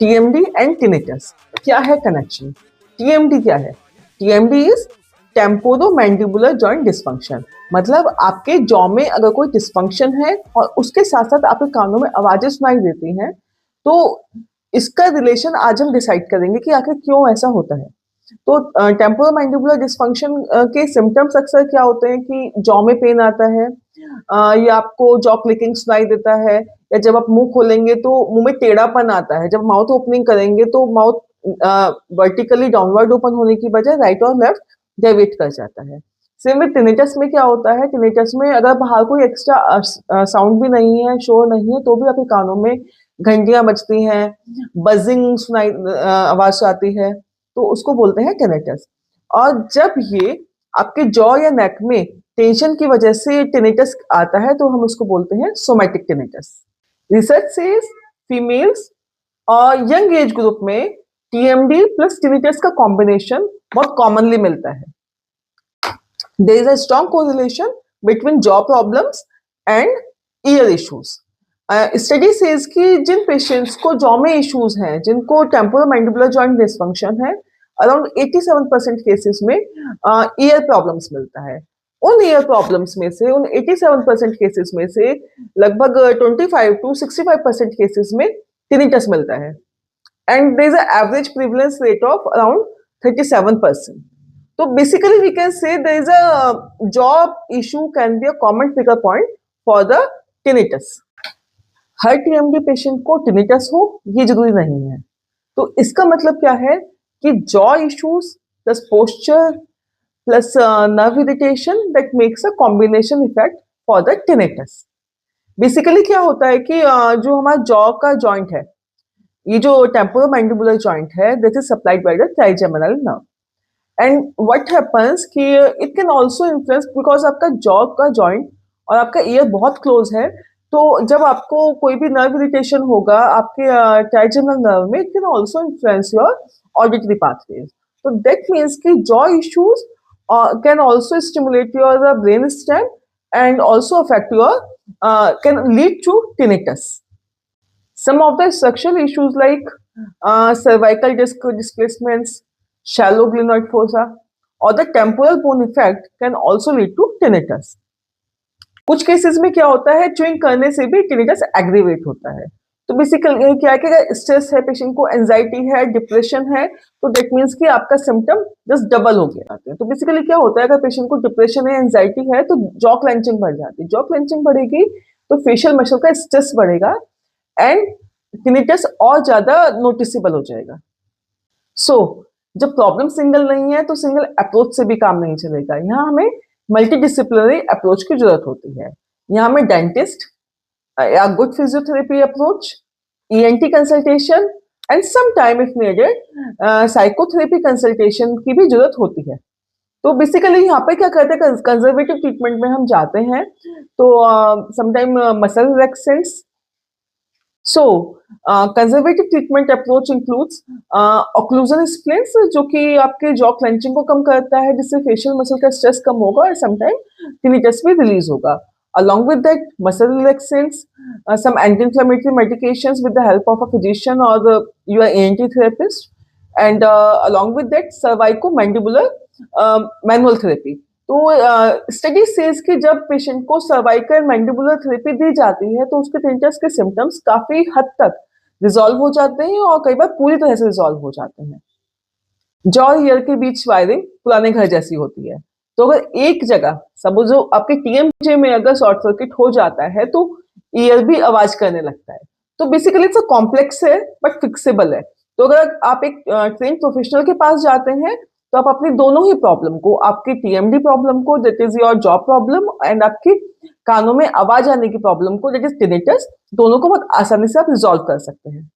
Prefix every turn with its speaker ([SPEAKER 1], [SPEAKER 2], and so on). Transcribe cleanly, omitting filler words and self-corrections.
[SPEAKER 1] TMD and tinnitus क्या है connection? TMD क्या है? TMD is temporomandibular joint dysfunction. मतलब आपके जॉ में अगर कोई डिस्फंक्शन है और उसके साथ साथ आपके कानों में आवाजें सुनाई देती हैं, तो इसका रिलेशन आज हम डिसाइड करेंगे कि आखिर क्यों ऐसा होता है। तो टेम्पोरोमैंडिबुलर डिस्फंक्शन के सिम्टम्स अक्सर क्या होते हैं कि जॉ में पेन आता है, या आपको जॉ क्लिकिंग सुनाई देता है, या जब आप मुंह खोलेंगे तो मुंह में टेढ़ापन आता है, जब माउथ ओपनिंग करेंगे तो माउथ वर्टिकली डाउनवर्ड ओपन होने की बजाय राइट और लेफ्ट डेविएट कर जाता है। सेम विद टिनिटस में क्या होता है, टिनिटस में अगर बाहर कोई एक्स्ट्रा साउंड भी नहीं है, शोर नहीं है, तो भी आपके कानों में घंटियां बजती हैं, बजिंग सुनाई आवाज आती है, तो उसको बोलते हैं टिनिटस। और जब ये आपके जॉ या नेक में टेंशन की वजह से टिनिटस आता है तो हम उसको बोलते हैं somatic tinnitus. Research says females और यंग एज ग्रुप में टीएमडी प्लस टिनिटस का कॉम्बिनेशन बहुत कॉमनली मिलता है। There is a strong correlation between jaw problems and ear issues. Study says कि जिन पेशेंट्स को जॉ में इश्यूज हैं, जिनको टेम्पोरोमैंडिबुलर जॉइंट डिस्फंक्शन है, अराउंड 87% केसेस में ईयर प्रॉब्लम्स मिलता है। उन ईयर प्रॉब्लम्स में से, उन 87% केसेस में से लगभग 25 to 65% केसेस में टिनिटस मिलता है, and there is a average prevalence rate of around 37%। तो basically we can say there is a jaw issue can be a common trigger point for the tinnitus. हर TMD patient को tinnitus हो ये जरूरी नहीं है। तो इसका मतलब क्या है कि jaw issues plus posture plus nerve irritation that makes a combination effect for the tinnitus। Basically क्या होता है कि जो हमारा जॉ का जॉइंट है, ये जो टेम्पोरोमैंडिबुलर जॉइंट है, this is supplied by the trigeminal nerve, and what happens कि it can also influence, because आपका जॉ का जॉइंट और आपका ईयर बहुत क्लोज है, तो जब आपको कोई भी नर्व इरिटेशन होगा आपके ट्राइजेमिनल नर्व में, it can also influence your auditory pathways. तो दैट मीन्स कि jaw issues can also stimulate your brain stem and also affect your can lead to tinnitus. Some of the structural issues like cervical disc displacements, shallow glenoid fossa, or the temporal bone effect can also lead to tinnitus. कुछ cases में क्या होता है, chewing करने से भी tinnitus aggravate होता है। तो बेसिकली क्या है कि अगर स्ट्रेस है, पेशेंट को एंजाइटी है, डिप्रेशन है, तो दैट मीन्स कि आपका सिम्टम जस्ट डबल हो गया। तो बेसिकली क्या होता है, अगर पेशेंट को डिप्रेशन है, एंजाइटी है, तो जॉ क्लेंचिंग बढ़ जाती है। जॉ क्लेंचिंग बढ़ेगी तो फेशियल मसल का स्ट्रेस बढ़ेगा एंड टिनिटस और ज्यादा नोटिसेबल हो जाएगा। सो जब प्रॉब्लम सिंगल नहीं है तो सिंगल अप्रोच से भी काम नहीं चलेगा। यहाँ हमें मल्टीडिसिप्लिनरी अप्रोच की जरूरत होती है। यहाँ हमें dentist, a good physiotherapy approach, ENT consultation and sometime if needed psychotherapy consultation की भी जरूरत होती है। तो बेसिकली यहाँ पे क्या करते हैं, कंजर्वेटिव ट्रीटमेंट में हम जाते हैं, तो sometime muscle relaxants. So conservative treatment approach includes occlusion splints, जो कि आपके जॉ क्लेंचिंग को कम करता है, जिससे फेशियल मसल का स्ट्रेस कम होगा और समटाइम टिनिटस भी रिलीज होगा। Along with that, muscle relaxants, some anti-inflammatory medications with the help of a physician or your ENT therapist, and along with that, cervicomandibular manual therapy. तो study says कि जब patient को cervical mandibular therapy दी जाती है तो उसके tinnitus के symptoms काफी हद तक रिजॉल्व हो जाते हैं और कई बार पूरी तरह से रिजॉल्व हो जाते हैं। जॉ और ईयर के बीच वायरिंग पुराने घर जैसी होती है। तो अगर एक जगह समझो आपके टीएमजे में अगर शॉर्ट सर्किट हो जाता है तो ईयर भी आवाज करने लगता है। तो बेसिकली इट्स अ कॉम्प्लेक्स है बट फिक्सेबल है। तो अगर आप एक ट्रेन प्रोफेशनल के पास जाते हैं तो आप अपनी दोनों ही प्रॉब्लम को, आपकी टीएमडी प्रॉब्लम को that is your jaw problem and आपकी कानों में आवाज आने की प्रॉब्लम को दैट इज टिनिटस, दोनों को बहुत आसानी से आप रिजॉल्व कर सकते हैं।